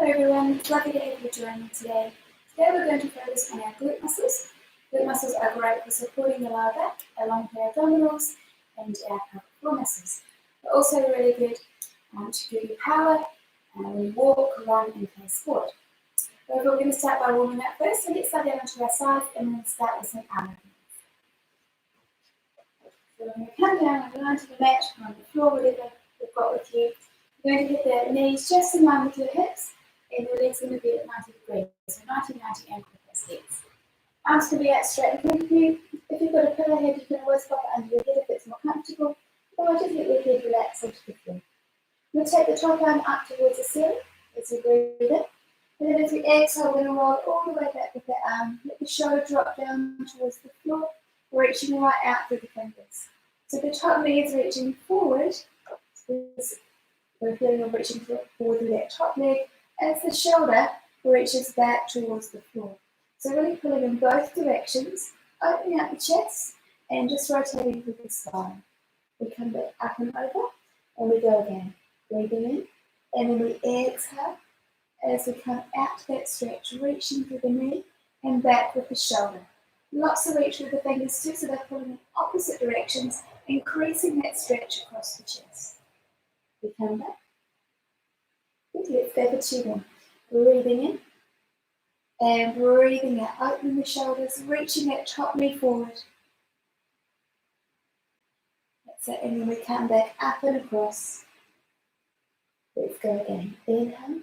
Hello everyone, it's lovely to have you join me today. Today we're going to focus on our glute muscles. Glute muscles are great for supporting the lower back, along with our abdominals and our pelvic floor muscles. They're also really good to give you power when you walk, run and play sport. So we're going to start by warming up first, so let's lie down onto our sides and then start with some arm movements. So when you come down and lie to the mat, on the floor, whatever you've got with you, you're going to hit the knees just in line with your hips. And your legs are going to be at 90 degrees, so 90 ankle press legs. Arms can be out straight in front of you. If you've got a pillow head, you can always pop it under your head if it's more comfortable. Otherwise, just let your head relax onto the floor. You'll take the top arm up towards the ceiling as you breathe in. And then as you exhale, we're going to roll all the way back with that arm. Let the shoulder drop down towards the floor, reaching right out through the fingers. So the top knee is reaching forward. We're feeling of reaching forward through that top leg. As the shoulder reaches back towards the floor. So really pulling in both directions, opening up the chest and just rotating through the spine. We come back up and over and we go again. Breathing in and then we exhale as we come out to that stretch, reaching through the knee and back with the shoulder. Lots of reach with the fingers too, so they're pulling in opposite directions, increasing that stretch across the chest. We come back. Let's go for 2 more. Breathing in and breathing out, opening the shoulders, reaching that top knee forward. That's it, and then we come back up and across. Let's go again. Inhale,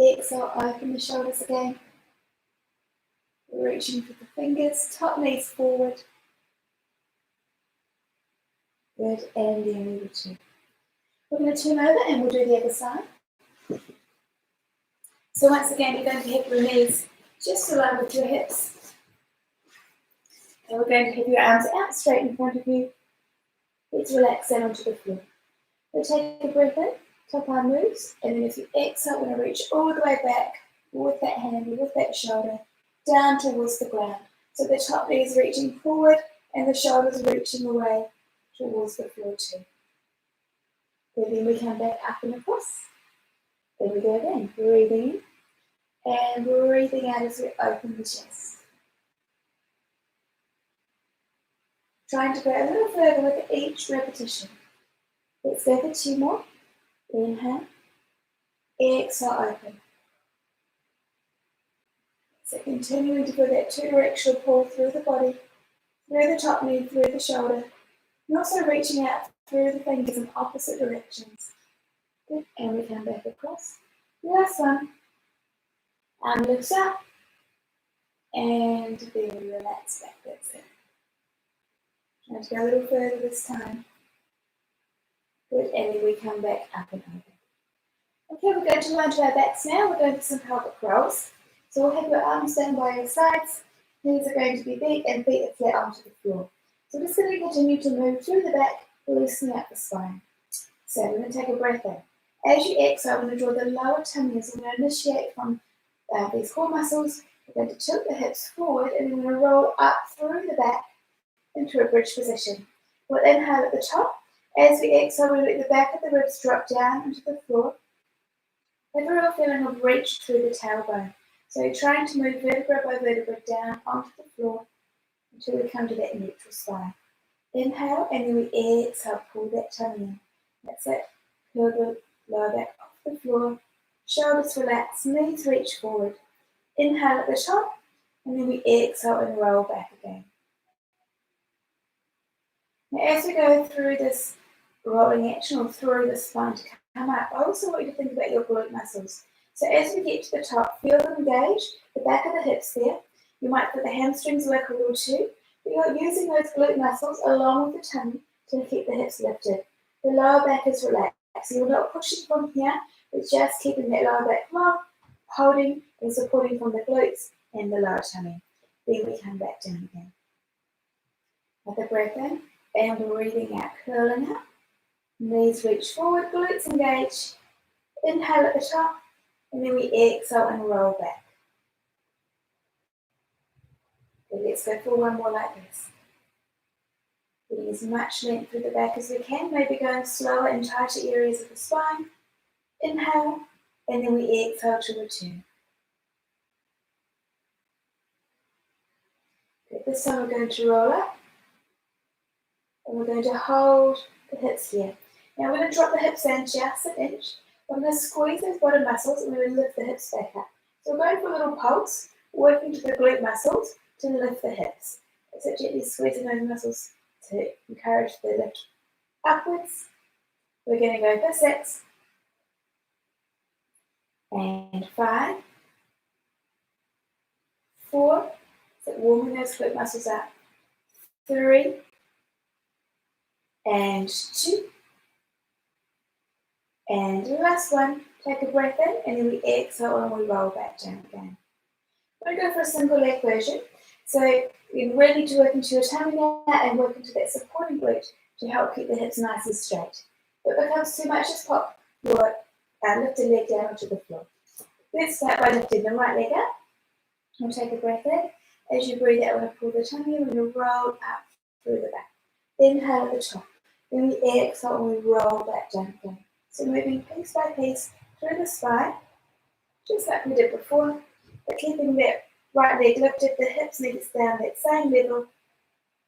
exhale, open the shoulders again. Reaching for the fingers, top knees forward. Good, and then we return. We're going to turn over and we'll do the other side. So once again, you're going to have your knees just along with your hips. And we're going to have your arms out straight in front of you. Let's relax down onto the floor. We'll take a breath in, top arm moves, and then as you exhale, we're going to reach all the way back with that hand, with that shoulder, down towards the ground. So the top knee is reaching forward and the shoulders reaching away towards the floor too. And then we come back up and across. There we go again, breathing in and breathing out as we open the chest. Trying to go a little further with each repetition. Let's go for 2 more. Inhale, exhale, open. So continuing to feel that 2-directional pull through the body, through the top knee, through the shoulder, and also reaching out through the fingers in opposite directions. Good, and we come back across. Last one. Arm lifts up, and then we relax back. That's it. Trying to go a little further this time. Good, and then we come back up and over. Okay, we're going to lie to our backs now. We're going to some pelvic rolls. So we'll have your arms down by your sides. Knees are going to be bent and feet are flat onto the floor. So we're just going to continue to move through the back, loosening up the spine. So we're going to take a breath in. As you exhale, we're going to draw the lower tummy as we're going to initiate from these core muscles. We're going to tilt the hips forward and then we're going to roll up through the back into a bridge position. We'll inhale at the top. As we exhale, we let the back of the ribs drop down into the floor. Have a real feeling of reach through the tailbone. So you're trying to move vertebra by vertebra down onto the floor until we come to that neutral spine. Inhale and then we exhale, pull that tummy in. That's it. Curl the lower back off the floor. Shoulders relax, knees reach forward. Inhale at the top and then we exhale and roll back again. Now as we go through this rolling action or through the spine to come up, I also want you to think about your glute muscles. So as we get to the top, feel them engage, the back of the hips there. You might feel the hamstrings work a little too, but you're using those glute muscles along with the tummy to keep the hips lifted. The lower back is relaxed. So you're not pushing from here, but just keeping that lower back long, holding and supporting from the glutes and the lower tummy. Then we come back down again. Another breath in and breathing out, curling up. Knees reach forward, glutes engage. Inhale at the top. And then we exhale and roll back. Okay, let's go for 1 more like this. Getting as much length through the back as we can, maybe going slower in tighter areas of the spine. Inhale and then we exhale to return. Good. This time we're going to roll up, and we're going to hold the hips here. Now we're going to drop the hips down just an inch. I'm going to squeeze those bottom muscles, and we're going to lift the hips back up. So we're going for a little pulse, working to the glute muscles to lift the hips. So gently squeezing those muscles to encourage the lift upwards. We're going to go for 6 and 5, 4, so warming those glute muscles up, 3 and 2, and last one. Take a breath in, and then we exhale and we roll back down again. We're going to go for a single leg version. So you're ready to work into your tummy now and work into that supporting glute to help keep the hips nice and straight. If it becomes too much, just pop your lifted leg down onto the floor. Let's start by lifting the right leg up. We'll take a breath in. As you breathe out, we're going to pull the tummy and we're going to roll up through the back. Inhale at the top. Then we exhale and we roll back down again. So moving piece by piece through the spine, just like we did before, but keeping that right leg lifted, the hips need to stay on that same level,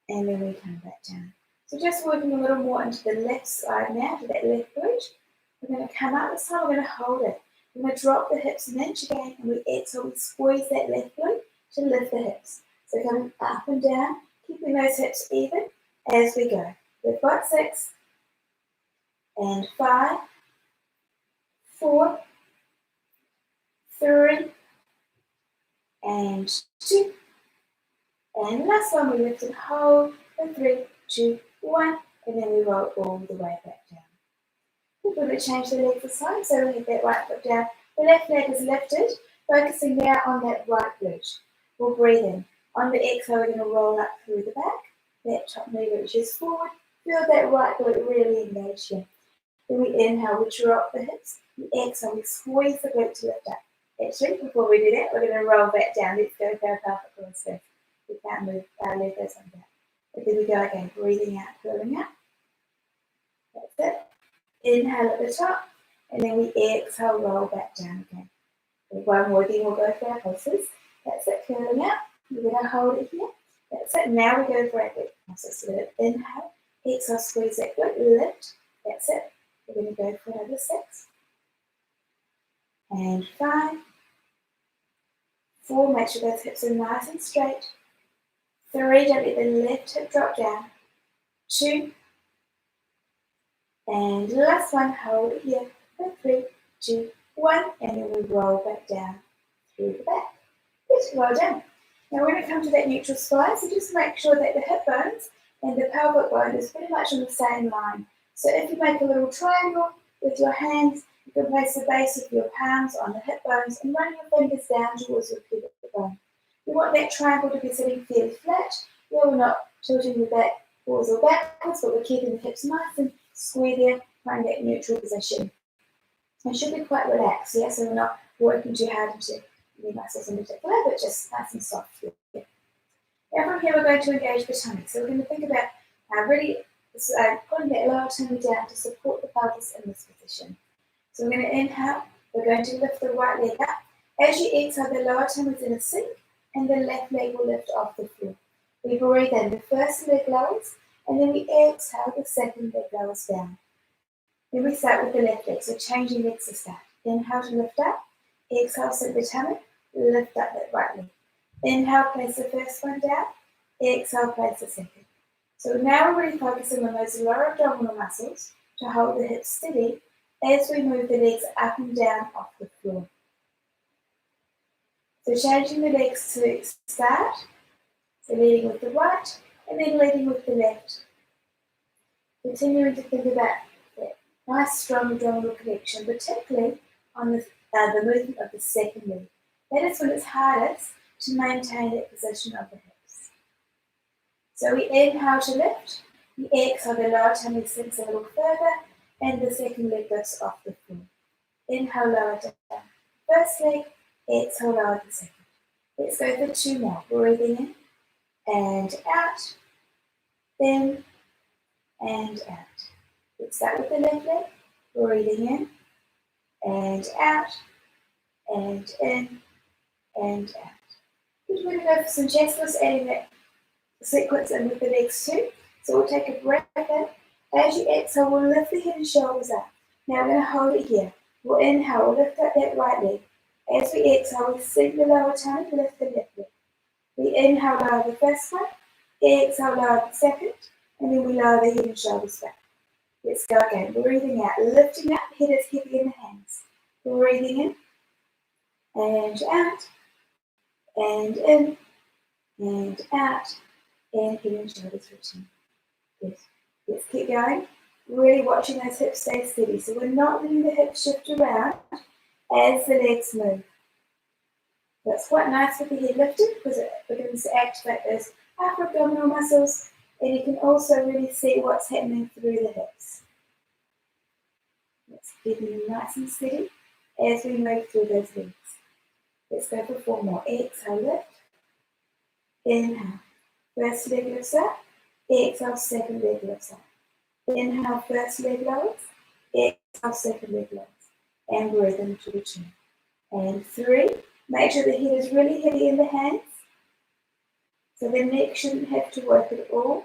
and then we come back down. So just working a little more into the left side now, to that left glute. We're going to come up, this time we're going to hold it. We're going to drop the hips an inch again, and we exhale, we squeeze that left glute to lift the hips. So coming up and down, keeping those hips even as we go. We've got 6 and 5, 4, 3 and 2, and last one we lift and hold for 3, 2, 1, and then we roll all the way back down. We're going to change the leg this time, so we have that right foot down. The left leg is lifted, focusing now on that right glute. We'll breathe in. On the exhale, we're going to roll up through the back. That top knee reaches forward. Feel that right glute really engage here. Then we inhale, we drop the hips. We exhale, we squeeze the glute to lift up. Actually, before we do that, we're going to roll back down. Let's go for our pelvic floor first. We can't move our leg goes on back. But then we go again, breathing out, curling up. That's it. Inhale at the top, and then we exhale, roll back down again. One more thing, we'll go for our pulses. That's it, curling up. We're going to hold it here. That's it. Now we go for our glute muscles. So we're going to inhale, exhale, squeeze that glute, lift. That's it. We're going to go for another 6 and 5, 4. Make sure those hips are nice and straight. 3. Don't let the left hip drop down. 2. And last one, hold it here for 3, 2, 1, and then we roll back down through the back. Good, well done. Now we're going to come to that neutral spine, so just make sure that the hip bones and the pelvic bone is pretty much on the same line. So if you make a little triangle with your hands, you can place the base of your palms on the hip bones and run your fingers down towards your pubic bone. You want that triangle to be sitting fairly flat. Yeah, we're not tilting the back forwards or backwards, but we're keeping the hips nice and square there, find that neutral position. It should be quite relaxed, yeah, so we're not working too hard into any muscles in particular, but just nice and soft here. Now from here we're going to engage the tummy. So we're going to think about really pulling that lower tummy down to support the pelvis in this position. So we're going to inhale, we're going to lift the right leg up. As you exhale, the lower tummy is in a sink and the left leg will lift off the floor. We breathe in, the first leg lowers, and then we exhale, the second leg lowers down. Then we start with the left leg, so changing legs to start. Inhale to lift up, exhale, sink the tummy, lift up that right leg. Inhale, place the first one down, exhale, place the second. So now we're really focusing on those lower abdominal muscles to hold the hips steady as we move the legs up and down off the floor. So changing the legs to start, so leading with the right and then leading with the left. Continuing to think about that nice strong abdominal connection, particularly on the movement of the second leg. That is when it's hardest to maintain that position of the hips. So we inhale to lift, we exhale, the lower tummy sinks a little further, and the second leg lifts off the floor. Inhale, lower down. First leg, exhale, lower the second. Let's go for 2 more. Breathing in and out, in and out. Let's start with the left leg. Breathing in and out, and in, and out. We're going to go for some chest lifts, adding that sequence in with the legs too. So we'll take a breath in. As you exhale, we'll lift the head and shoulders up. Now we're going to hold it here. We'll inhale, we'll lift up that right leg. As we exhale, we sink the lower tummy, lift the left leg. We inhale, lower the first one. Exhale, lower the second. And then we lower the head and shoulders back. Let's go again. Breathing out, lifting up, head is heavy in the hands. Breathing in, and out, and in, and out, and head and shoulders return. Good. Let's keep going. Really watching those hips stay steady. So we're not letting the hips shift around as the legs move. That's quite nice with the head lifted because it begins to activate those upper abdominal muscles, and you can also really see what's happening through the hips. Let's keep them nice and steady as we move through those legs. Let's go for 4 more. Exhale, lift. Inhale. First leg lifts up. Exhale, second leg lifts up. Inhale, first leg lowers. Exhale, second leg lowers. And breathe into the chin. And 3. Make sure the head is really heavy in the hands. So the neck shouldn't have to work at all.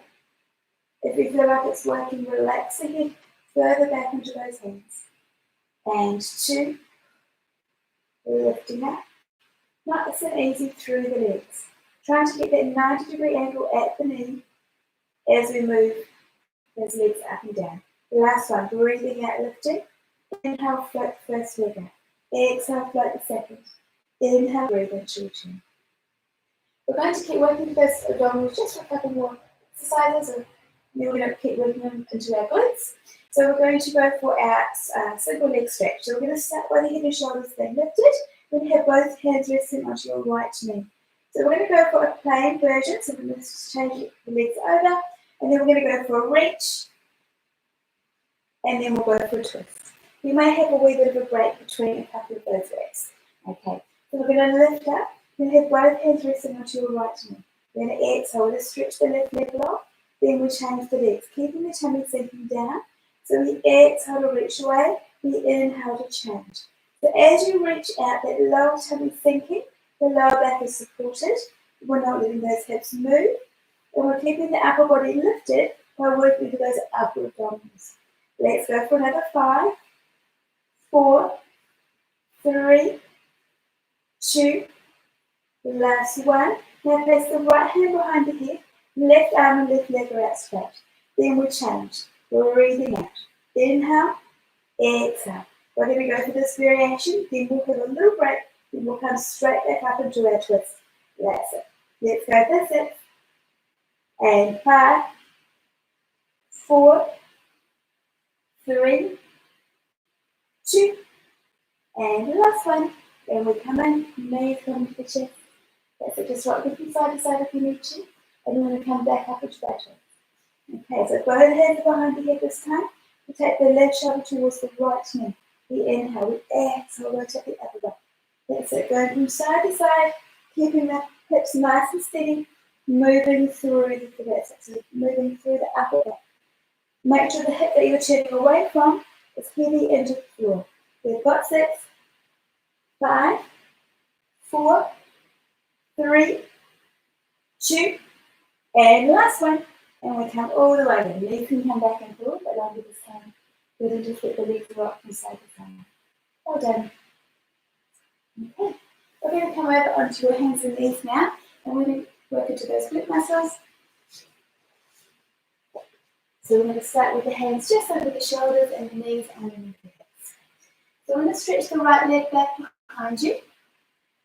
If you feel like it's working, relax the head further back into those hands. And 2. Lifting up. Nice and easy through the legs. Trying to get that 90-degree angle at the knee as we move those legs up and down. The last one, breathing out, lifting. Inhale, float the first leg up. Exhale, float the second. Inhale, breathe into your chin. We're going to keep working with those abdominals just for a couple more exercises, and then we're going to keep working them into our glutes. So we're going to go for our single leg stretch. So we're going to start by the head and shoulders being lifted. We're going to have both hands resting onto your right knee. So we're going to go for a plain version. So we're going to change the legs over, and then we're going to go for a reach, and then we'll go for a twist. You may have a wee bit of a break between a couple of those legs. Okay, so we're going to lift up. You're going to have both hands resting onto your right knee. We're going to exhale. Let's stretch the left leg long. Then we change the legs, keeping the tummy sinking down. So we exhale to reach away. We inhale to change. So as you reach out, that lower tummy sinking, the lower back is supported. We're not letting those hips move. And we're keeping the upper body lifted by working with those upper abdominals. Let's go for another 5, 4, 3, 2, last one. Now place the right hand behind the head, left arm and left leg are out straight. Then we change. We're breathing out. Inhale, exhale. We're going to go for this variation, then we'll have a little break, then we'll come straight back up into our twist. That's it. Let's go, that's it. And 5, 4, 3, 2, and the last one. Then we come in, knees come to the chest. That's it, just rock from side to side if you need to. And then we're going to come back up into that twist. Okay, so both hands are behind the head this time. We take the left shoulder towards the right knee. We inhale, we exhale, rotate the upper back. That's it, going from side to side, keeping the hips nice and steady, moving through the thoracic, so moving through the upper back. Make sure the hip that you're turning away from is heavy into the floor. We've got 6, 5, 4, 3, 2, and last one. And we come all the way. The legs can come back and forward, but longer this time. Good, and just let the legs rock from side to side. Well done. Okay. We're going to come over onto your hands and knees now, and we're going to work into those glute muscles. So we're going to start with the hands just over the shoulders and the knees underneath the hips. So we're going to stretch the right leg back behind you.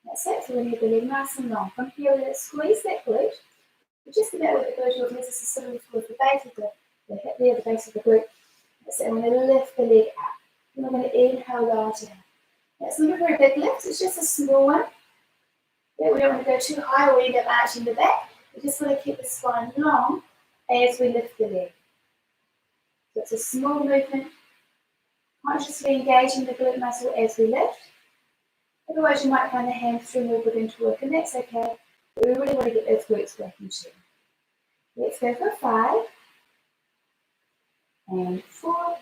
That's it. So we're going to get the leg nice and long. From here, we're going to squeeze that glute. Just about where the glute is, this is sort of towards the base of the hip there, the base of the glute. So I'm going to lift the leg up. And we're going to inhale, lower down. That's not a very big lift, it's just a small one. Yeah, we don't want to go too high or end up arching the back. We just want to keep the spine long as we lift the leg. So it's a small movement, consciously engaging the glute muscle as we lift. Otherwise you might find the hamstring will begin to work, and that's okay. But we really want to get those glutes working too. Let's go for 5, and 4,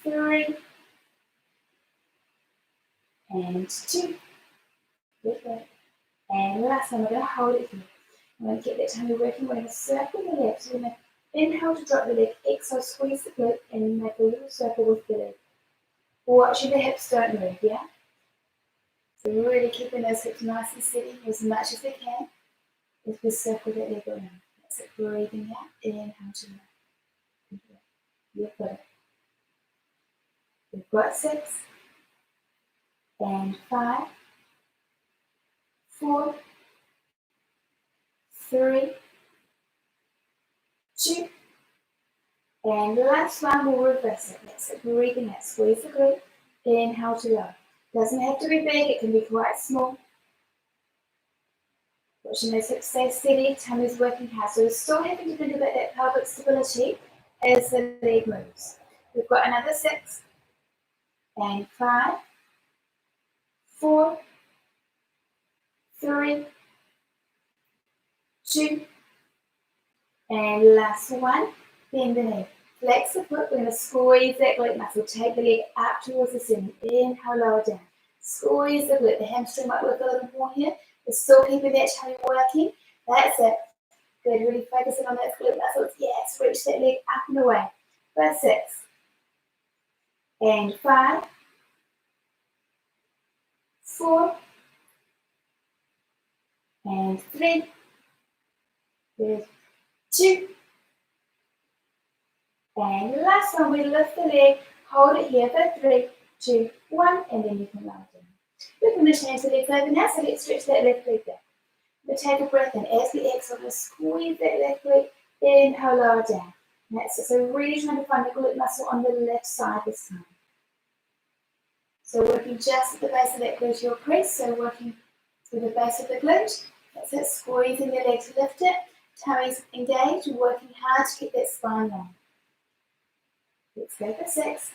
3, and 2. Good. And last one, we're going to hold it here. I'm going to get that tummy working. We're going to circle the leg. So we're going to inhale to drop the leg, exhale, squeeze the glute, and make a little circle with the leg. Watching the hips don't move, yeah? So we're really keeping those hips nice and steady as much as we can as we circle that leg around. That's it, breathing out, inhale to low. You've got it. We've got 6, and 5, 4, 3, 2, and the last one, we'll reverse it. That's it, breathing out, squeeze the glute, inhale to low. Doesn't have to be big, it can be quite small. Watching those hips stay steady, tummy's working hard. So we're still having to think about that pelvic stability as the leg moves. We've got another 6, and 5, 4, 3, 2, and last one, bend the knee. Flex the foot, we're going to squeeze that glute muscle. Take the leg up towards the ceiling. Inhale, lower down. Squeeze the glute. The hamstring might work a little more here. We're still keeping that tummy working. That's it. Good. Really focusing on those glute muscles. Yes, reach that leg up and away. For 6, and 5, 4, and 3. Good. 2. And last one, we lift the leg, hold it here for 3, 2, 1, and then you can lower down. We're going to change the legs over now, so let's stretch that left leg down. We'll take a breath in. As we exhale, we'll squeeze that left leg, inhale, lower down. And that's it. So really trying to find the glute muscle on the left side this time. So working just at the base of that gluteal crease, so working through the base of the glute. That's it, squeezing the leg to lift it. Tummy's engaged, working hard to keep that spine long. Let's go for 6,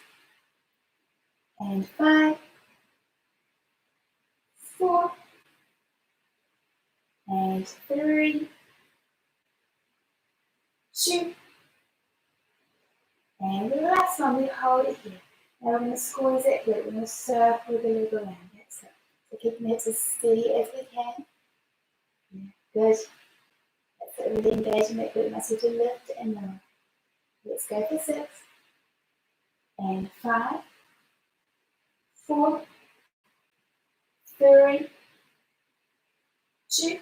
and 5, 4, and 3, 2, and the last one, we hold it here. Now we're going to squeeze that glute, we're going to circle the leg around, that's it. So keeping it as steady as we can. Yeah, good. That's it, really engaging that glute muscle to lift and lower. Let's go for 6, and 5, 4, 3, 2,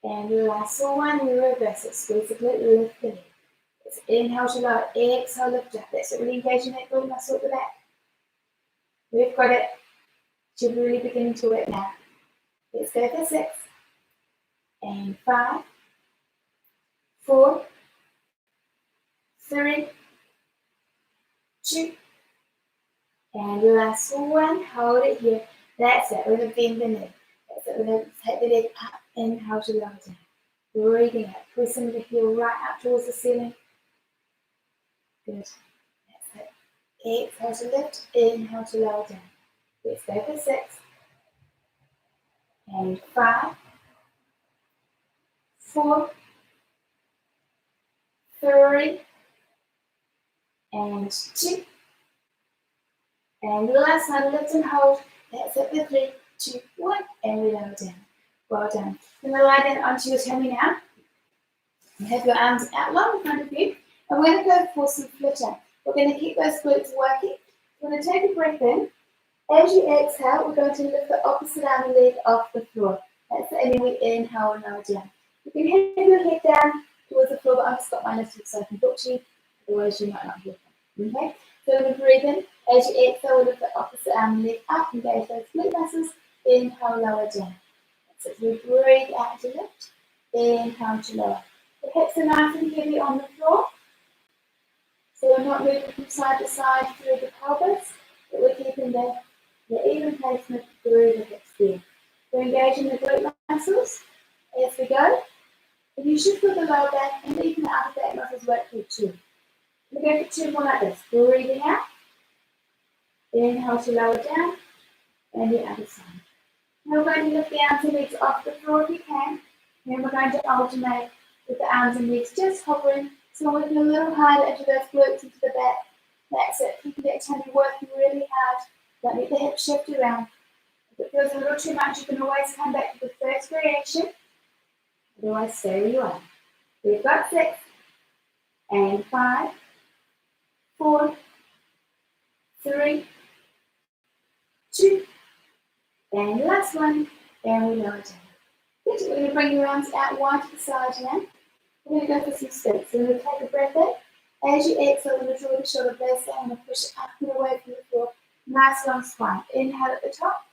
and the last one, we reverse it. Squeeze the glute, lift the leg. Let's inhale to lower, exhale, lift up. That's it, really engaging that glute muscle at the back. We've got it. Should really beginning to work now. Let's go for 6, and 5, 4, 3, 2, and the last one, hold it here. That's it, we're going to bend the knee. That's it, we're going to take the leg up, inhale to lower down. Breathing out, pressing the heel right up towards the ceiling. Good, that's it. Exhale to lift, inhale to lower down. Let's go for 6, and 5, 4, 3, and 2. And the last one, lift and hold. That's it for 3, 2, 1, and we lower down. Well done. You're going to lie down onto your tummy now. You have your arms out long in front of you. And we're going to go for some flitter. We're going to keep those glutes working. We're going to take a breath in. As you exhale, we're going to lift the opposite arm and leg off the floor. That's it. And then we inhale and lower down. You can have your head down towards the floor, but I've just got my lifted so I can talk to you. Otherwise, you might not hear them. Okay? So we're going to breathe in. As you exhale, we'll lift the opposite arm and leg up. Engage those glute muscles. Inhale, lower down. So we breathe out to lift. Inhale to lower. The hips are nice and heavy on the floor. So we're not moving from side to side through the pelvis, but we're keeping the even placement through the hips there. We're engaging the glute muscles as we go. And you should feel the lower back and even the upper back muscles work through too. We go for 2 more like this. Breathing out. Inhale to lower down. And the other side. Now we're going to lift the arms and legs off the floor if you can. Then we're going to alternate with the arms and legs just hovering. So we're working a little harder into those glutes into the back. That's it. Keeping that tummy working really hard. Don't let the hips shift around. If it feels a little too much, you can always come back to the first variation. Otherwise, stay where you are. We've got 6, and 5, 4, 3, 2, and last one, and we lower down. Good, we're going to bring your arms out wide to the side now. We're going to go for some splits. So we're going to take a breath in. As you exhale, we're going to draw the shoulder blades down and push it up and away from the floor. Nice long spine. Inhale at the top.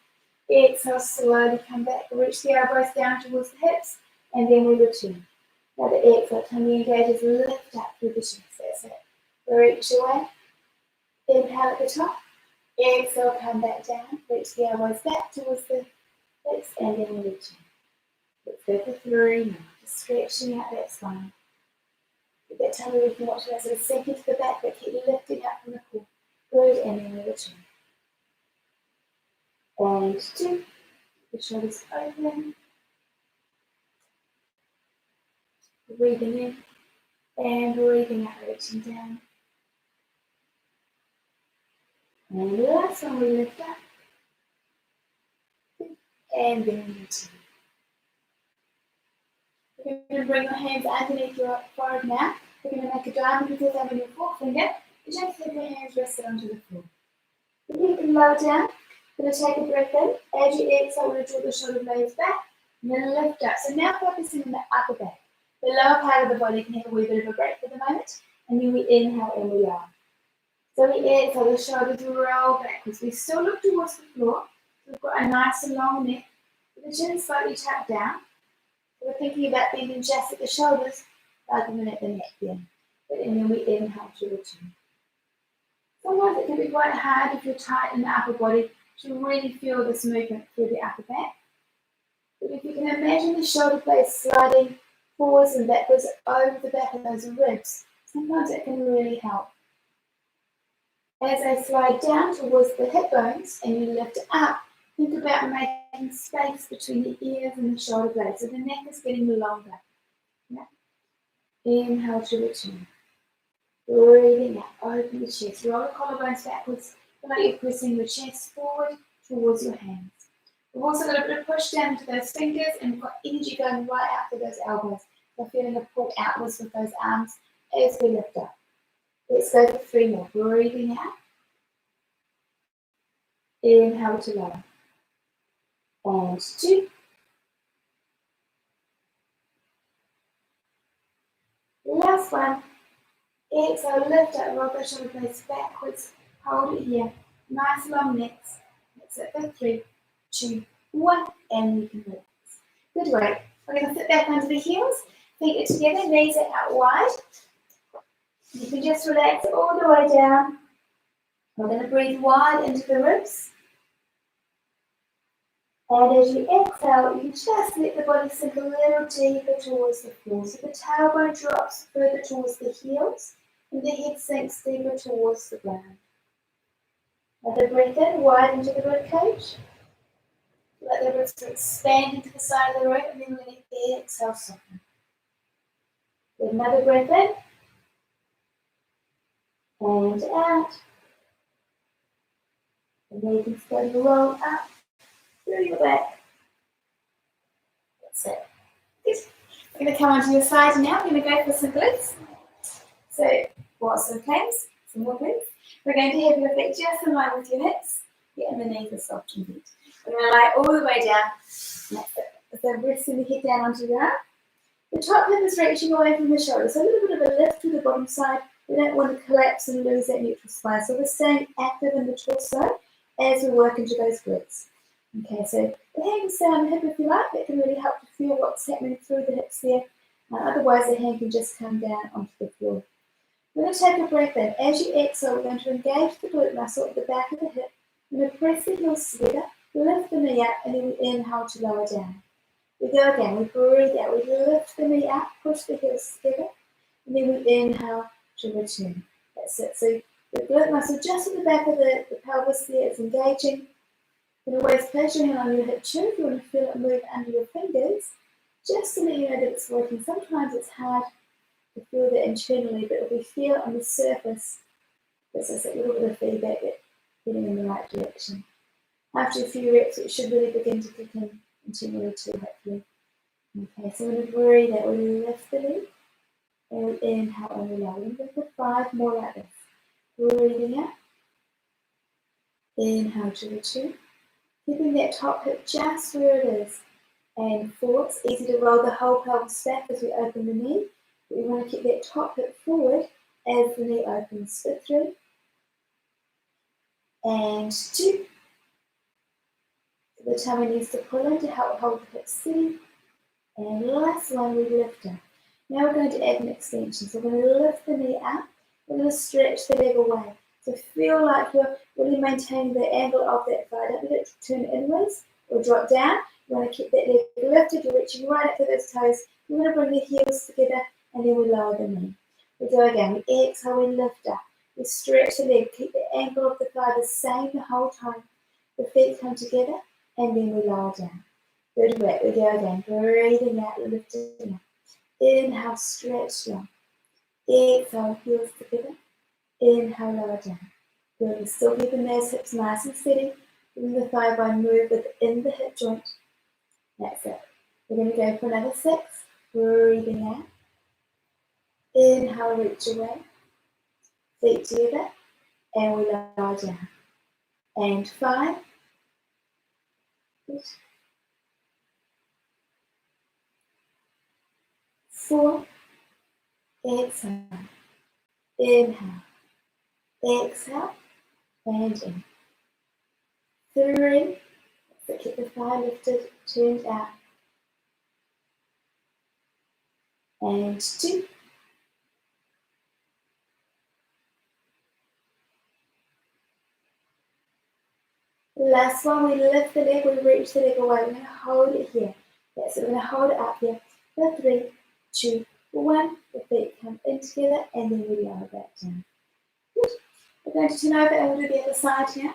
Exhale, slowly come back. Reach the elbows down towards the hips, and then we return. Now the exhale, tummy engages, lift up through the chest. That's it. Reach away. Inhale at the top. Exhale, come back down. Reach the elbows back towards the hips, and then we return. Let's go for 3 now. Just stretching out that spine. With that tummy, we can watch that sort of sink into the back, but keep lifting up from the core. Good, and then we return. And 2. The shoulders open. Breathing in and breathing out, reaching down. And the last one, we lift up. And then we return. We're going to bring your hands underneath your forehead now. We're going to make a diamond with your thumb and your forefinger. And just have your hands rested onto the floor. Then you can lower down. We're going to take a breath in. As you exhale, we're going to draw the shoulder blades back. And then lift up. So now focusing on the upper back. The lower part of the body can have a wee bit of a break for the moment. And then we inhale and we lower. So we exhale, the shoulders roll backwards. We still look towards the floor. We've got a nice and long neck. With the chin slightly tucked down. We're thinking about bending just at the shoulders rather than at the neck then. And then we inhale to return. Sometimes it can be quite hard if you're tight in the upper body to really feel this movement through the upper back. But if you can imagine the shoulder blades sliding forwards and backwards over the back of those ribs, sometimes it can really help. As they slide down towards the hip bones and you lift it up, think about making space between the ears and the shoulder blades, so the neck is getting longer. Yeah. Inhale to return. Breathing out, open the chest, roll the collarbones backwards, like you're pressing your chest forward towards your hands. We've also got a bit of push down to those fingers, and we've got energy going right out to those elbows. So feeling a pull outwards with those arms as we lift up. Let's go for 3 more. Breathing out. Inhale to lower. And 2. Last one. Exhale, lift up, roll the shoulder blades backwards. Hold it here. Nice long necks. That's it for 3, 2, 1. And you can relax. Good work. We're going to sit back under the heels. Feet are together, knees are out wide. You can just relax all the way down. We're going to breathe wide into the ribs. And as you exhale, you just let the body sink a little deeper towards the floor. So the tailbone drops further towards the heels, and the head sinks deeper towards the ground. Another breath in, wide into the ribcage. Let the ribs expand into the side of the rib, and then let the exhale soften. With another breath in, and out. And then you can slowly roll up through your back. That's it. Good. We're going to come onto your side now. We're going to go for some glutes. So, some planks, some more glutes. We're going to have your feet just in line with your hips. Yeah, and the knees are soft and bent. We're going to lie all the way down. That's it. So resting the head down onto your arm. The top hip is reaching away from the shoulder. So a little bit of a lift to the bottom side. We don't want to collapse and lose that neutral spine. So we're staying active in the torso as we work into those glutes. Okay, so the hand can stay on the hip if you like. That can really help to feel what's happening through the hips there. Otherwise, the hand can just come down onto the floor. We're going to take a breath in. As you exhale, we're going to engage the glute muscle at the back of the hip. We're going to press the heels together, lift the knee up, and then we inhale to lower down. We go again. We breathe out. We lift the knee up, push the heels together, and then we inhale to return. That's it. So the glute muscle just at the back of the pelvis there is engaging. You can always place your hand on your hip too if you want to feel it move under your fingers, just to let you know that it's working. Sometimes it's hard to feel that internally, but if we feel on the surface This is a little bit of feedback getting in the right direction. After a few reps, it should really begin to kick in 2 minutes too, hopefully. Okay, so we're going to breathe out. We lift the leg, and we inhale and we lower. We're going to go for 5 more like this. Breathing out. Inhale to return. Keeping that top hip just where it is. And forward. It's easy to roll the whole pelvis back as we open the knee. But we want to keep that top hip forward as the knee opens. Split through. And 2. The tummy needs to pull in to help hold the hips steady. And last one, we lift up. Now we're going to add an extension. So we're going to lift the knee up. We're going to stretch the leg away. So feel like you're really maintaining the angle of that thigh. Don't let it turn inwards or drop down. You want to keep that leg lifted. You're reaching right up to those toes. We're going to bring the heels together and then we lower the knee. We go again. We exhale, we lift up. We stretch the leg. Keep the angle of the thigh the same the whole time. The feet come together and then we lower down. Good work. We go again. Breathing out, lifting up. Inhale, stretch long. Exhale, heels together. Inhale, lower down. Good. Still keeping those hips nice and steady. Letting the thigh bone move within the hip joint. That's it. We're going to go for another 6. Breathing out. Inhale, reach away. Feet together. And we lower down. And 5. Good. 4. Exhale. Inhale. Exhale. And in. 3. So keep the thigh lifted, turned out. And 2. Last one, we lift the leg, we reach the leg away. We're going to hold it here. Yes, so we're going to hold it up here. For 3, 2, 1. The feet come in together and then we lower back down. Good. We're going to turn over and we'll do the other side here.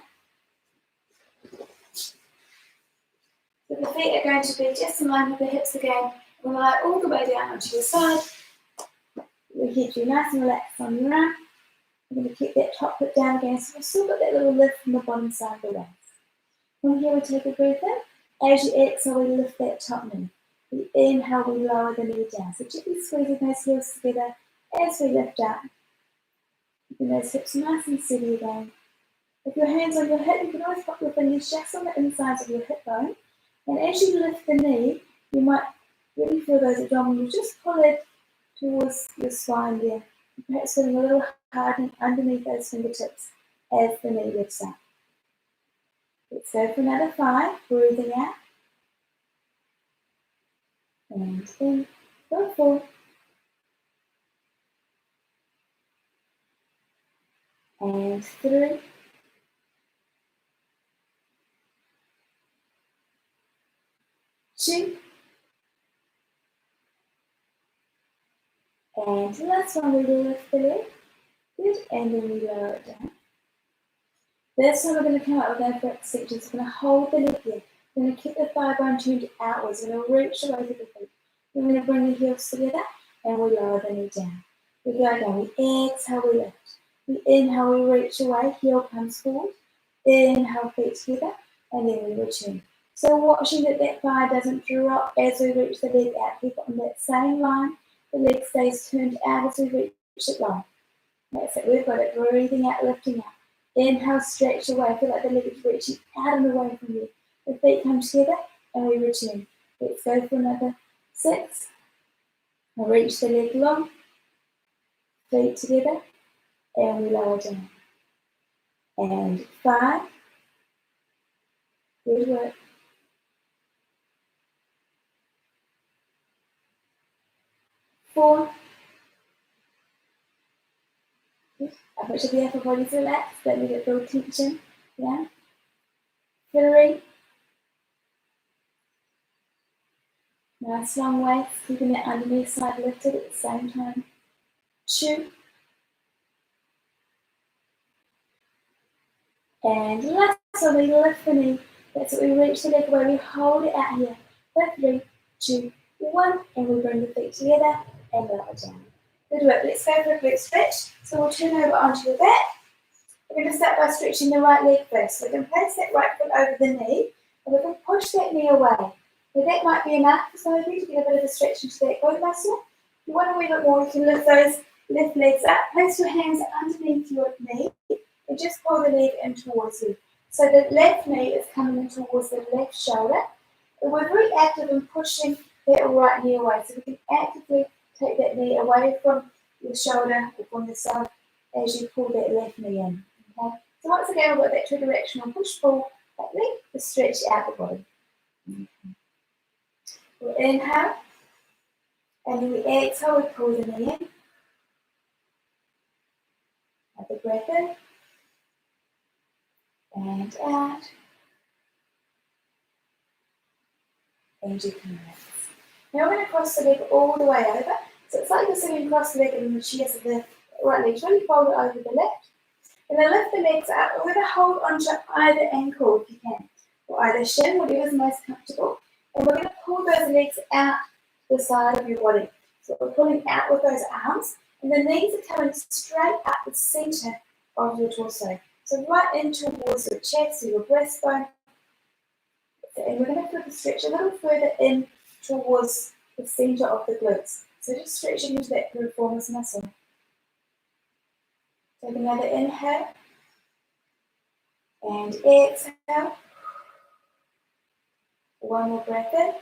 So the feet are going to be just in line with the hips again. We're going to lie all the way down onto your side. We'll keep you nice and relaxed on your arm. We're going to keep that top foot down again. So we've still got that little lift from the bottom side of the waist. From here we take a breath in. As you exhale, we lift that top knee. We inhale, we lower the knee down. So gently squeezing those heels together as we lift up. Keeping those hips nice and steady again. With your hands on your hip, you can always pop your fingers just on the insides of your hip bone. And as you lift the knee, you might really feel those abdominals just pull it towards your spine there. Perhaps feeling a little hardening underneath those fingertips as the knee lifts up. Let's go for another 5. Breathing out. And in. Go 4. And 3. Two. And last one, we lift the leg. Good. And then we lower it down. This time we're going to come up with our back extensions. We're going to hold the leg here. We're going to keep the thigh bone turned outwards. We're going to reach away to the feet. We're going to bring the heels together and we lower the knee down. We go again. We exhale, we lift. We inhale, we reach away. Heel comes forward. Inhale, feet together. And then we return. So watching that thigh doesn't drop as we reach the leg out. Keep it on that same line. The leg stays turned out as we reach it low. That's it. We've got it. Breathing out, lifting up. Inhale, stretch away. Feel like the leg is reaching out and away from you. The feet come together and we return. Let's go for another 6. We'll reach the leg long. Feet together and we lower down. And 5. Good work. 4. Good. Up much of the upper body's relaxed. Don't let it build tension. Yeah. 3. Nice long waist, keeping that underneath side lifted at the same time. 2. And last one, we lift the knee. That's it, we reach the leg away, we hold it out here. For 3, 2, 1, and we bring the feet together and lower down. Good work. Let's go for a quick stretch. So we'll turn over onto your back. We're going to start by stretching the right leg first. We can place that right foot over the knee, and we can push that knee away. Now that might be enough for some of you to get a bit of a stretch into that glute muscle. If you want a wee bit more, you can lift those left legs up, place your hands underneath your knee, and just pull the leg in towards you. So the left knee is coming in towards the left shoulder, and we're very active in pushing that right knee away. So we can actively take that knee away from your shoulder or from the side as you pull that left knee in. Okay? So once again, we've got that two-directional push-pull technique to stretch out the body. Okay. We'll inhale, and then we exhale, we pull the knee in. Have the breath in, and out, and you can relax. Now we're going to cross the leg all the way over. So it's like you're sitting across the leg and the chest of the right leg. Really fold it over the left. And then lift the legs up. We're going to hold onto either ankle if you can, or either shin, whatever's most comfortable. And we're going to pull those legs out the side of your body. So we're pulling out with those arms, and the knees are coming straight up the center of your torso. So right in towards your chest or your breastbone. And we're going to put the stretch a little further in towards the center of the glutes. So just stretching into that piriformis muscle. Take another inhale and exhale. One more breath in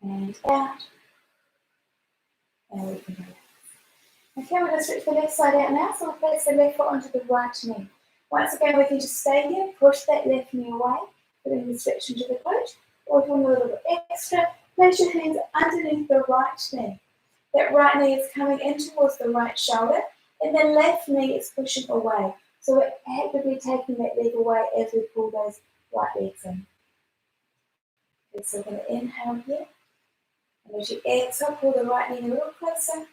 and out. And we can relax. Okay, we're going to stretch the left side out now. So we'll place the left foot onto the right knee. Once again, we can just stay here, push that left knee away, putting the stretch into the glute. Or if you want a little bit extra, place your hands underneath the right knee. That right knee is coming in towards the right shoulder, and the left knee is pushing away. So we're actively taking that leg away as we pull those right legs in. Okay, so we're going to inhale here. And as you exhale, pull the right knee a little closer.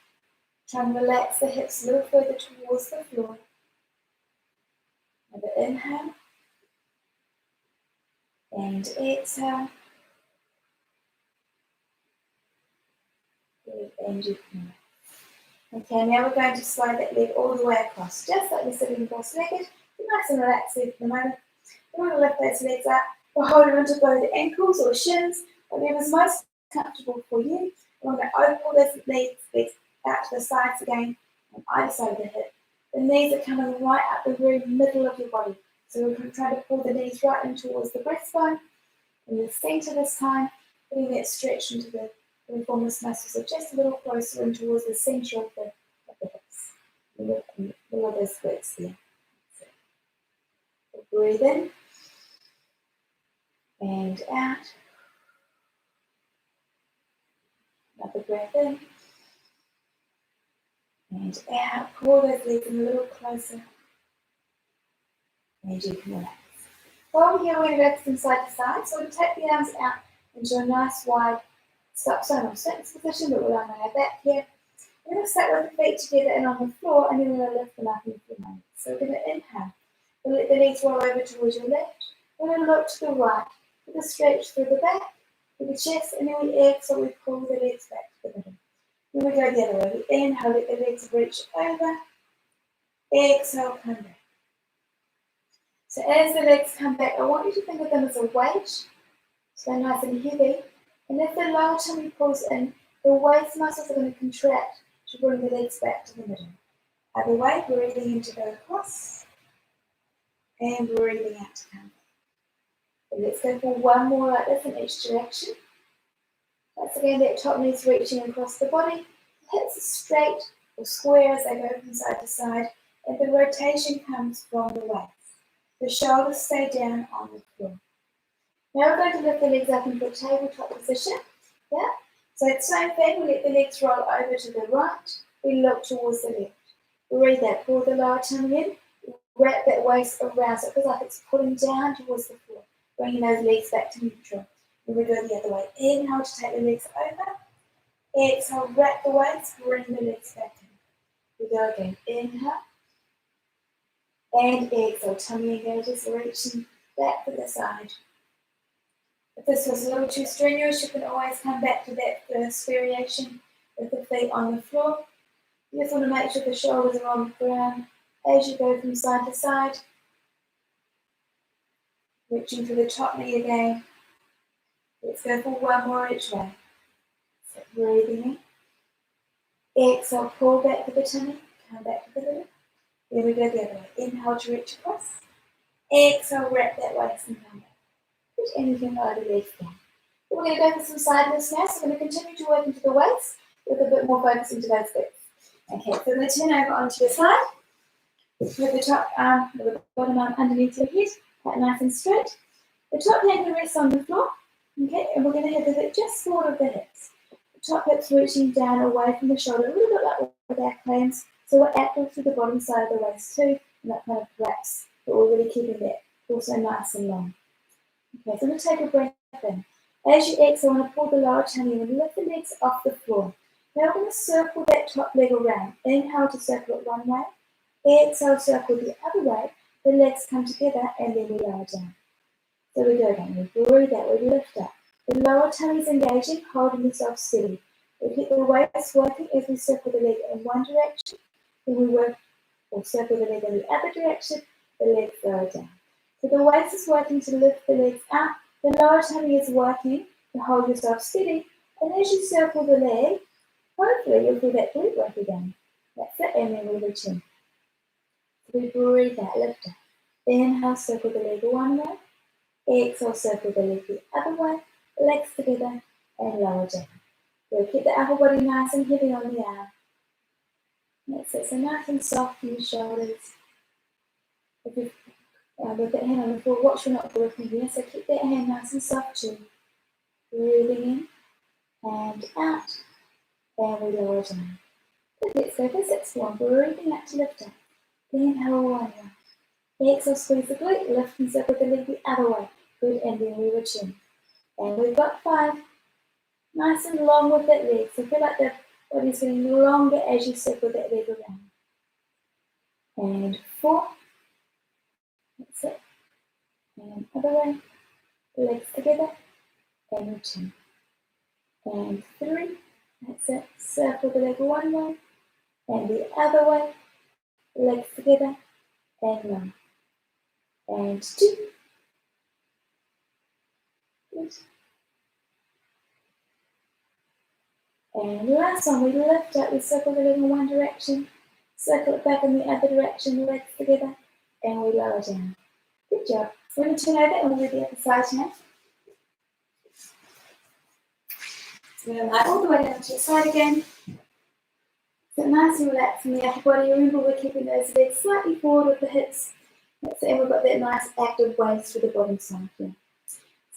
Try and relax the hips a little further towards the floor. Another inhale. And exhale. Good, and you can. Okay, now we're going to slide that leg all the way across, just like you're sitting cross-legged. Be nice and relaxed there for the moment. We're going to lift those legs up. We'll hold it onto both ankles or shins, whatever's most comfortable for you. We're going to open those legs out to the sides again, on either side of the hip. The knees are coming right up the very middle of your body. So we're going to try to pull the knees right in towards the breastbone. In the center this time, putting that stretch into the piriformis muscles, so just a little closer in towards the center of the hips. Middle of those splits there. So breathe in and out. Another breath in and out. Pull those legs in a little closer. And you can relax. While we're here, we're going to go from side to side. So we'll take the arms out into a nice wide stop sign or Sphinx position, but we'll lie on our back here. We're going to start with the feet together and on the floor, and then we're going to lift them up in a few moments. So we're going to inhale. We'll let the legs roll over towards your left. We're going to look to the right. With a stretch through the back, with the chest, and then we exhale, we pull the legs back to the middle. Then we go the other way. We inhale, let the legs reach over. Exhale, come back. So as the legs come back, I want you to think of them as a weight. So they're nice and heavy. And if the lower tummy pulls in, the waist muscles are going to contract to bring the legs back to the middle. Other way, breathing in to go across. And breathing out to come back. And let's go for one more like this in each direction. Once again, that top knee's reaching across the body. Hips are straight or square as they go from side to side. And the rotation comes from the waist. The shoulders stay down on the floor. Now we're going to lift the legs up into a tabletop position. Yeah? So it's the same thing. We let the legs roll over to the right. We look towards the left. Breathe out. Pull the lower tummy in. Wrap that waist around so it feels like it's pulling down towards the floor. Bringing those legs back to neutral. Then we go the other way. Inhale to take the legs over. Exhale, wrap the waist. Bring the legs back in. We go again. Inhale. And exhale, tummy engages, reaching back to the side. If this was a little too strenuous, you can always come back to that first variation with the feet on the floor. You just want to make sure the shoulders are on the ground as you go from side to side. Reaching for the top knee again. Let's go for one more each way. So breathing in. Exhale, pull back to the tummy. Come back to the middle. Then we go the other way. Inhale to reach across. Exhale, wrap that waist and come back. Put anything lower the legs down. We're going to go for some side lifts now. So we're going to continue to work into the waist with a bit more focus into those glutes. Okay, so we're going to turn over onto your side. With the top arm, or the bottom arm underneath your head, quite nice and straight. The top hand can rest on the floor. Okay, and we're going to have the hip just forward of the hips. The top hips reaching down away from the shoulder, a little bit like with our clams. So we're active to the bottom side of the waist too, and that kind of flaps, but we're really keeping that also nice and long. Okay, so we're going to take a breath in. As you exhale, I want to pull the lower tummy and lift the legs off the floor. Now we're going to circle that top leg around. Inhale to circle it one way. Exhale, circle the other way. The legs come together and then we lower down. So we go down, we breathe out, we lift up. The lower tummy is engaging, holding yourself steady. We keep the waist working as we circle the leg in one direction. Then we work or circle the leg in the other direction, the legs lower down. So the waist is working to lift the legs up. The lower tummy is working to hold yourself steady. And as you circle the leg, hopefully you'll feel that glute work again. That's it, and then we reach in. We breathe out, lift up. Inhale, circle the leg one way. Exhale, circle the leg the other way. Legs together and lower down. We'll keep the upper body nice and heavy on the arm. That's it, so nice and soft in the shoulders. If you with that hand on the floor, watch you're not working here, so keep that hand nice and soft too. Breathing in and out. And we lower down. Let's go for 6 1. Breathing out to lift up. Inhale one way. Exhale, squeeze the glute, lift and circle the leg the other way. Good, and then we return. And we've got 5. Nice and long with that leg. So feel like the body's getting longer as you circle that leg around. And 4. That's it. And other way. Legs together. And return. And 3. That's it. Circle the leg one way. And the other way. Legs together. And long. And 2. Good. And last one, we lift up, we circle the leg in one direction, circle it back in the other direction, legs together, and we lower down. Good job. We're going to turn over and we'll do the other side now. So we're going to lie all the way down to your side again. So nice and relaxed in the upper body. Remember, we're keeping those legs slightly forward with the hips. That's it, and we've got that nice active waist for the bottom side here.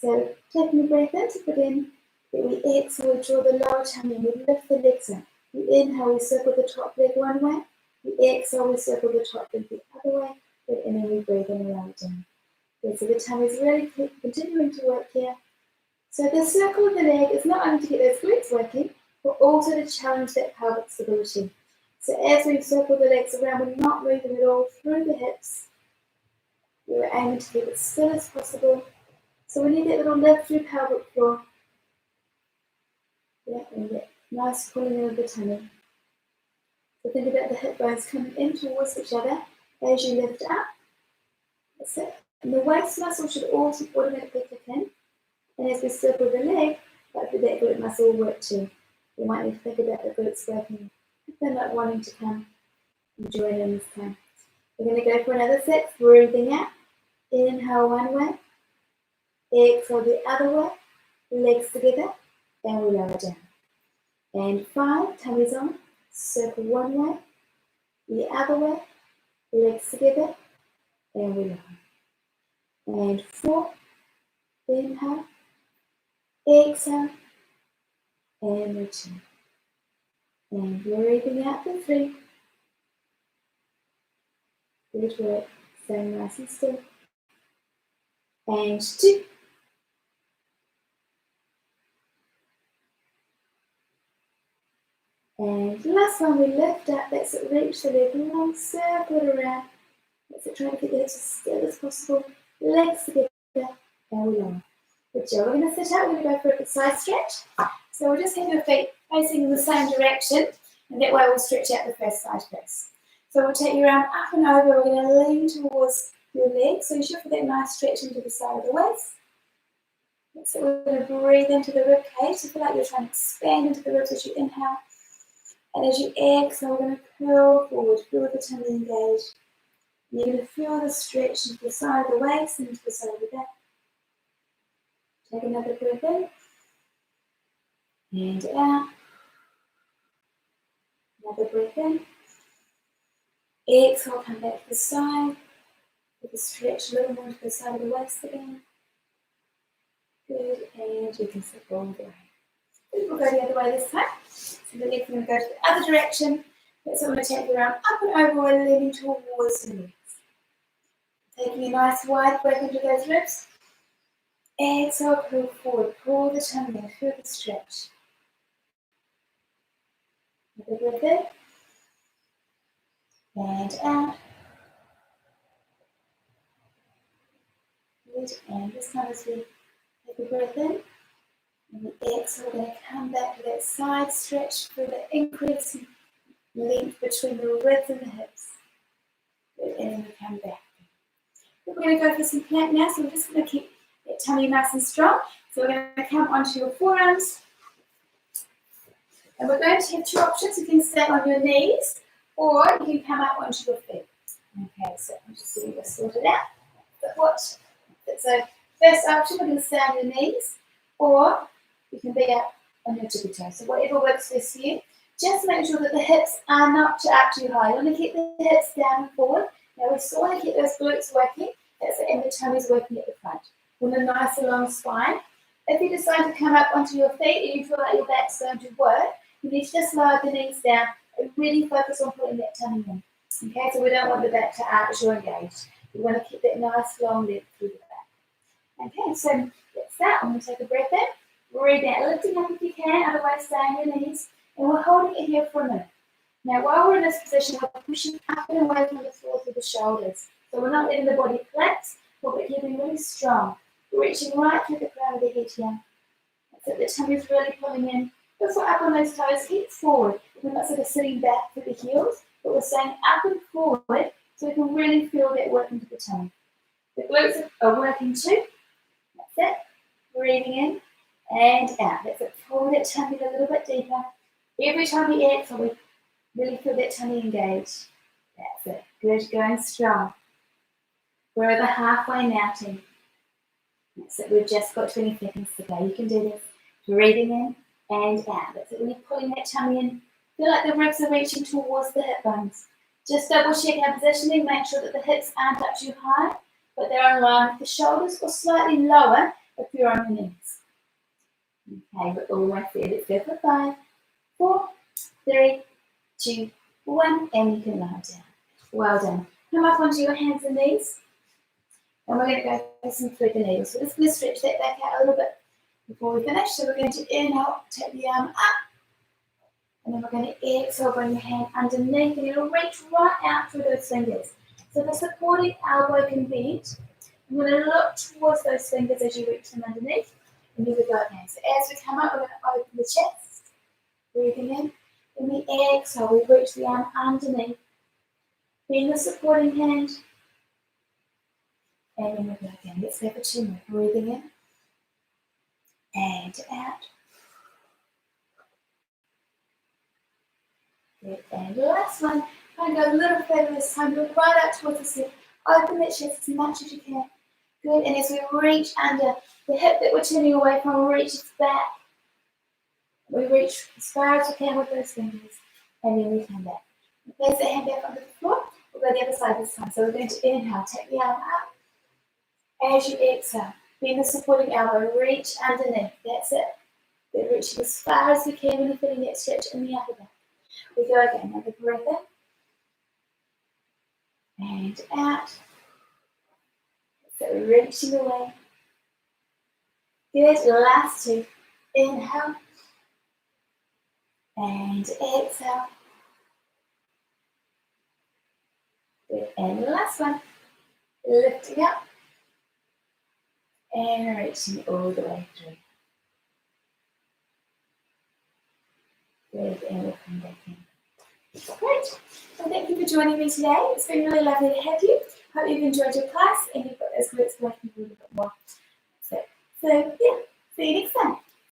So taking the breath in to put in. Then we exhale, we draw the lower tummy, we lift the legs up. We inhale, we circle the top leg one way. We exhale, we circle the top leg the other way. And then we breathe in and lower down. Okay, so the tummy is really continuing to work here. So the circle of the leg is not only to get those glutes working, but also to challenge that pelvic stability. So as we circle the legs around, we're not moving at all through the hips. We're aiming to keep it still as possible. So we need that little lift through pelvic floor. Yeah, and get nice pulling in of the tummy. So think about the hip bones coming in towards each other as you lift up. That's it. And the waist muscle should also automatically kick in. And as we circle the leg, hopefully that glute muscle will work too. You might need to think about the glutes working if they're not wanting to come and join in this time. We're going to go for another 6, breathing out. Inhale one way. Exhale the other way. Legs together. And we lower down. And 5, tummies on, circle one way, the other way, legs together, and we lower. And 4, inhale, exhale, and return. And breathing out for 3. Good work, staying nice and still. And 2. And last one, we lift up, that's it, reach the leg long, circle it around. That's it, try to keep the hips as still as possible. Legs together, and we lower. Good job. We're going to sit up, we're going to go for a good side stretch. So we'll just have your feet facing in the same direction, and that way we'll stretch out the first side first. So we'll take your arm up and over. We're going to lean towards your legs. So you should feel that nice stretch into the side of the waist. So we're going to breathe into the rib cage. So feel like you're trying to expand into the ribs as you inhale. And as you exhale, we're going to curl forward. Feel the tummy engage. And you're going to feel the stretch into the side of the waist and into the side of the back. Take another breath in. And out. Another breath in. Exhale, come back to the side. With the stretch a little more to the side of the waist again. Good, and you can sit all the way. We'll go the other way this time. So the legs are going to go to the other direction. So I'm going to take your arm up and over. We're leaning towards the legs. Taking a nice wide breath into those ribs. Exhale, pull forward. Pull the tummy in. Feel the stretch. Another breath in. And out. Good, and this time as we take a breath in. And the exhale, we're going to come back to that side stretch for the increasing length between the ribs and the hips. Good, and then we come back. We're going to go for some plank now, so we're just going to keep that tummy nice and strong. So we're going to come onto your forearms. And we're going to have two options. You can stay on your knees, or you can come up onto your feet. Okay, so I'm just getting this sorted out. But watch. So first option, we're going to stay on your knees, or you can be up on your tippy toes. So whatever works best for you. Just make sure that the hips are not up too high. You want to keep the hips down and forward. Now we still want to keep those glutes working. That's it, and the tummy's working at the front. With a nice long spine. If you decide to come up onto your feet and you feel like your back's going to work, you need to just lower the knees down and really focus on putting that tummy in. Okay, so we don't want the back to arch or engage. We want to keep that nice long length through the back. Okay, so that's that. I'm going to take a breath in. Breathe out, lifting up if you can, otherwise stay on your knees. And we're holding it here for a minute. Now, while we're in this position, we're pushing up and away from the floor through the shoulders. So we're not letting the body collapse, but we're keeping really strong. We're reaching right through the crown of the head here. So the tummy's really pulling in. If we're up on those toes, keep forward. We're not sort of sitting back through the heels, but we're staying up and forward so we can really feel that work into the tummy. The glutes are working too. That's it. Breathing in and out. That's it. Pull that tummy a little bit deeper. Every time we exhale, we really feel that tummy engage. That's it. Good, going strong. We're over halfway now, team. That's it. We've just got 20 seconds to go. You can do this. Breathing in and out. That's it. When you're pulling that tummy in, feel like the ribs are reaching towards the hip bones. Just double check our positioning. Make sure that the hips aren't up too high, but they're in line with the shoulders or slightly lower if you're on your knees. Okay, we're almost there. Let's go for 5, 4, 3, 2, 1, and you can lie down. Well done. Come up onto your hands and knees. And we're going to go for some thread the needle. So we're just going to stretch that back out a little bit before we finish. So we're going to inhale, take the arm up. And then we're going to exhale, bring your hand underneath. And you'll reach right out through those fingers. So the supporting elbow can bend. I'm going to look towards those fingers as you reach them underneath. And here we go again. So as we come up, we're going to open the chest. Breathing in. Then we exhale, we reach the arm underneath. Bend the supporting hand. And then we go again. Let's go for 2 more. Breathing in. And out. Good. And the last one. Kind of go a little further this time. Look right out towards the ceiling. Open that chest as much as you can. Good. And as we reach under, the hip that we're turning away from reaches back. We reach as far as we can with those fingers. And then we come back. Place the hand back onto the floor. We'll go the other side this time. So we're going to inhale. Take the arm up. As you exhale, bend the supporting elbow, reach underneath. That's it. We're reaching as far as we can when you're feeling that stretch in the upper back. We go again. Another breath in. And out. So we're reaching away. Good. Last 2. Inhale. And exhale. Good. And the last one. Lifting up. And reaching all the way through. Good, and we'll come back in. Great. So thank you for joining me today. It's been really lovely to have you. Hope you've enjoyed your class and you've got those glutes working a little bit more. So yeah, see you next time.